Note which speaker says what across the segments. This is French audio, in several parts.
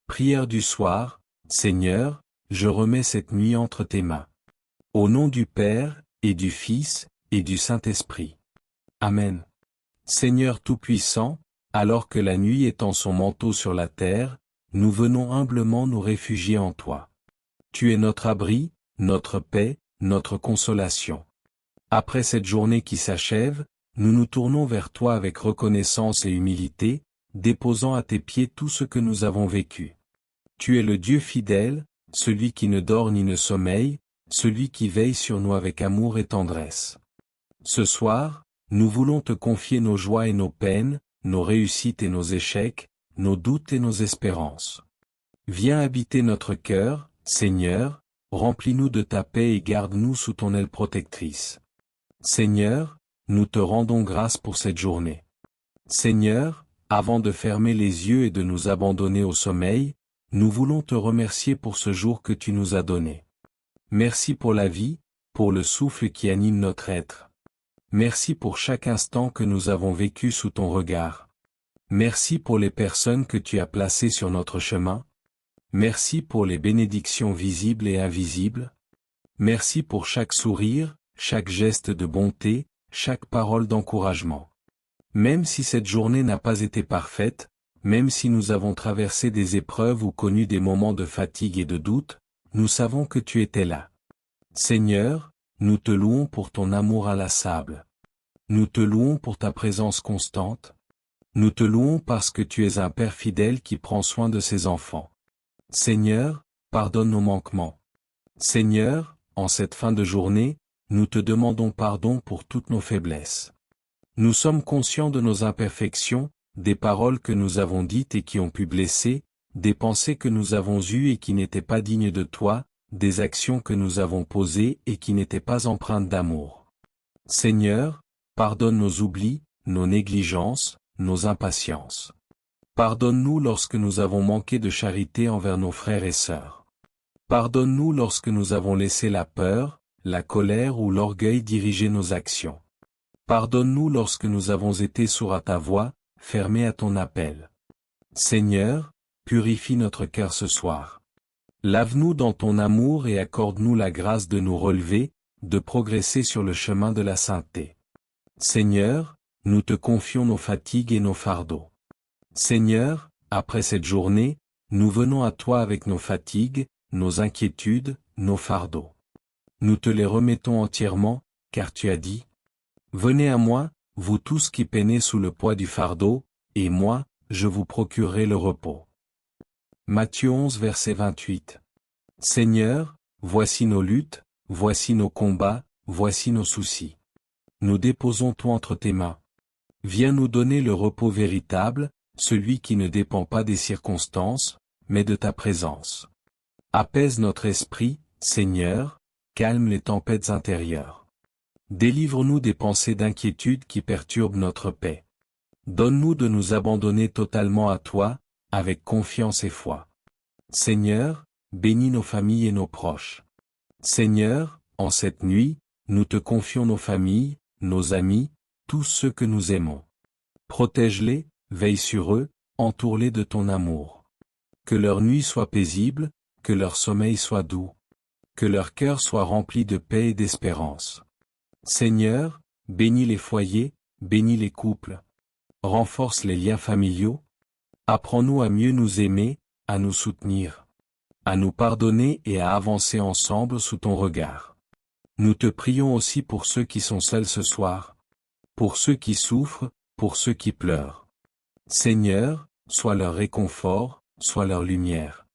Speaker 1: Prière du soir, Seigneur, je remets cette nuit entre tes mains. Au nom du Père, et du Fils, et du Saint-Esprit. Amen. Seigneur Tout-Puissant, alors que la nuit étend son manteau sur la terre, nous venons humblement nous réfugier en toi. Tu es notre abri, notre paix, notre consolation. Après cette journée qui s'achève, nous nous tournons vers toi avec reconnaissance et humilité, déposant à tes pieds tout ce que nous avons vécu. Tu es le Dieu fidèle, celui qui ne dort ni ne sommeille, celui qui veille sur nous avec amour et tendresse. Ce soir, nous voulons te confier nos joies et nos peines, nos réussites et nos échecs, nos doutes et nos espérances. Viens habiter notre cœur, Seigneur, remplis-nous de ta paix et garde-nous sous ton aile protectrice. Seigneur, nous te rendons grâce pour cette journée. Seigneur, avant de fermer les yeux et de nous abandonner au sommeil, nous voulons te remercier pour ce jour que tu nous as donné. Merci pour la vie, pour le souffle qui anime notre être. Merci pour chaque instant que nous avons vécu sous ton regard. Merci pour les personnes que tu as placées sur notre chemin. Merci pour les bénédictions visibles et invisibles. Merci pour chaque sourire, chaque geste de bonté, chaque parole d'encouragement. Même si cette journée n'a pas été parfaite, même si nous avons traversé des épreuves ou connu des moments de fatigue et de doute, nous savons que tu étais là. Seigneur, nous te louons pour ton amour inlassable. Nous te louons pour ta présence constante. Nous te louons parce que tu es un Père fidèle qui prend soin de ses enfants. Seigneur, pardonne nos manquements. Seigneur, en cette fin de journée, nous te demandons pardon pour toutes nos faiblesses. Nous sommes conscients de nos imperfections, des paroles que nous avons dites et qui ont pu blesser, des pensées que nous avons eues et qui n'étaient pas dignes de toi, des actions que nous avons posées et qui n'étaient pas empreintes d'amour. Seigneur, pardonne nos oublis, nos négligences, nos impatiences. Pardonne-nous lorsque nous avons manqué de charité envers nos frères et sœurs. Pardonne-nous lorsque nous avons laissé la peur, la colère ou l'orgueil diriger nos actions. Pardonne-nous lorsque nous avons été sourds à ta voix, fermés à ton appel. Seigneur, purifie notre cœur ce soir. Lave-nous dans ton amour et accorde-nous la grâce de nous relever, de progresser sur le chemin de la sainteté. Seigneur, nous te confions nos fatigues et nos fardeaux. Seigneur, après cette journée, nous venons à toi avec nos fatigues, nos inquiétudes, nos fardeaux. Nous te les remettons entièrement, car tu as dit, « Venez à moi, vous tous qui peinez sous le poids du fardeau, et moi, je vous procurerai le repos. » Matthieu 11 verset 28. Seigneur, voici nos luttes, voici nos combats, voici nos soucis. Nous déposons tout entre tes mains. Viens nous donner le repos véritable, celui qui ne dépend pas des circonstances, mais de ta présence. Apaise notre esprit, Seigneur, calme les tempêtes intérieures. Délivre-nous des pensées d'inquiétude qui perturbent notre paix. Donne-nous de nous abandonner totalement à toi, avec confiance et foi. Seigneur, bénis nos familles et nos proches. Seigneur, en cette nuit, nous te confions nos familles, nos amis, tous ceux que nous aimons. Protège-les, veille sur eux, entoure-les de ton amour. Que leur nuit soit paisible, que leur sommeil soit doux. Que leur cœur soit rempli de paix et d'espérance. Seigneur, bénis les foyers, bénis les couples. Renforce les liens familiaux. Apprends-nous à mieux nous aimer, à nous soutenir, à nous pardonner et à avancer ensemble sous ton regard. Nous te prions aussi pour ceux qui sont seuls ce soir, pour ceux qui souffrent, pour ceux qui pleurent. Seigneur, sois leur réconfort, sois leur lumière.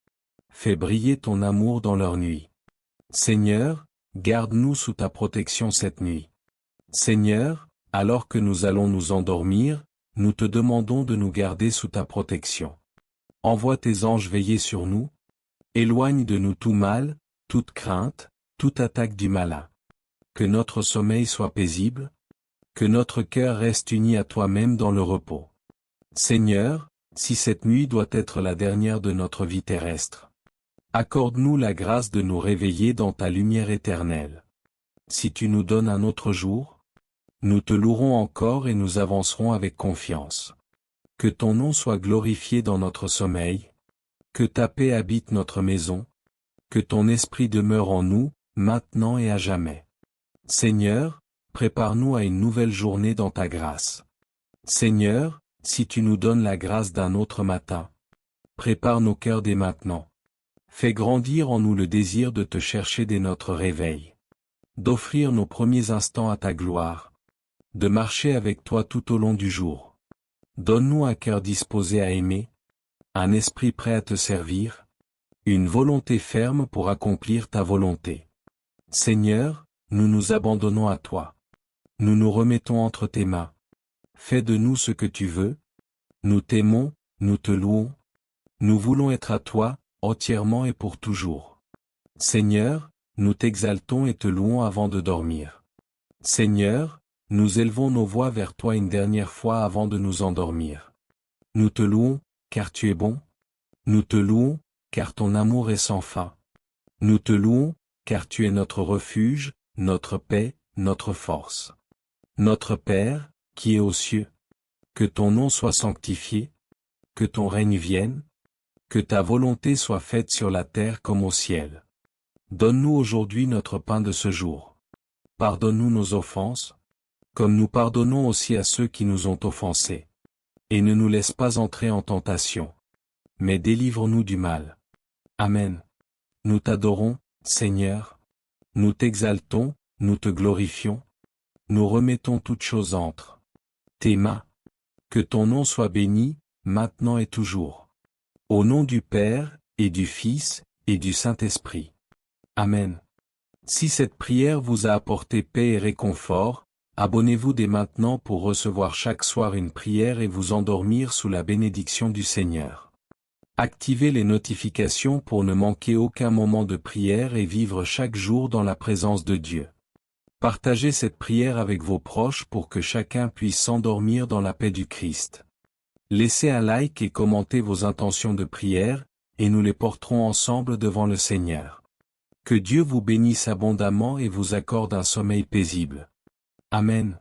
Speaker 1: Fais briller ton amour dans leur nuit. Seigneur, garde-nous sous ta protection cette nuit. Seigneur, alors que nous allons nous endormir, nous te demandons de nous garder sous ta protection. Envoie tes anges veiller sur nous. Éloigne de nous tout mal, toute crainte, toute attaque du malin. Que notre sommeil soit paisible. Que notre cœur reste uni à toi-même dans le repos. Seigneur, si cette nuit doit être la dernière de notre vie terrestre, accorde-nous la grâce de nous réveiller dans ta lumière éternelle. Si tu nous donnes un autre jour, nous te louerons encore et nous avancerons avec confiance. Que ton nom soit glorifié dans notre sommeil. Que ta paix habite notre maison. Que ton esprit demeure en nous, maintenant et à jamais. Seigneur, prépare-nous à une nouvelle journée dans ta grâce. Seigneur, si tu nous donnes la grâce d'un autre matin, prépare nos cœurs dès maintenant. Fais grandir en nous le désir de te chercher dès notre réveil. D'offrir nos premiers instants à ta gloire. De marcher avec toi tout au long du jour. Donne-nous un cœur disposé à aimer. Un esprit prêt à te servir. Une volonté ferme pour accomplir ta volonté. Seigneur, nous nous abandonnons à toi. Nous nous remettons entre tes mains. Fais de nous ce que tu veux. Nous t'aimons, nous te louons. Nous voulons être à toi, entièrement et pour toujours. Seigneur, nous t'exaltons et te louons avant de dormir. Seigneur, nous élevons nos voix vers toi une dernière fois avant de nous endormir. Nous te louons, car tu es bon. Nous te louons, car ton amour est sans fin. Nous te louons, car tu es notre refuge, notre paix, notre force. Notre Père, qui est aux cieux. Que ton nom soit sanctifié. Que ton règne vienne. Que ta volonté soit faite sur la terre comme au ciel. Donne-nous aujourd'hui notre pain de ce jour. Pardonne-nous nos offenses, comme nous pardonnons aussi à ceux qui nous ont offensés. Et ne nous laisse pas entrer en tentation, mais délivre-nous du mal. Amen. Nous t'adorons, Seigneur. Nous t'exaltons, nous te glorifions. Nous remettons toutes choses entre tes mains. Que ton nom soit béni, maintenant et toujours. Au nom du Père, et du Fils, et du Saint-Esprit. Amen. Si cette prière vous a apporté paix et réconfort, abonnez-vous dès maintenant pour recevoir chaque soir une prière et vous endormir sous la bénédiction du Seigneur. Activez les notifications pour ne manquer aucun moment de prière et vivre chaque jour dans la présence de Dieu. Partagez cette prière avec vos proches pour que chacun puisse s'endormir dans la paix du Christ. Laissez un like et commentez vos intentions de prière, et nous les porterons ensemble devant le Seigneur. Que Dieu vous bénisse abondamment et vous accorde un sommeil paisible. Amen.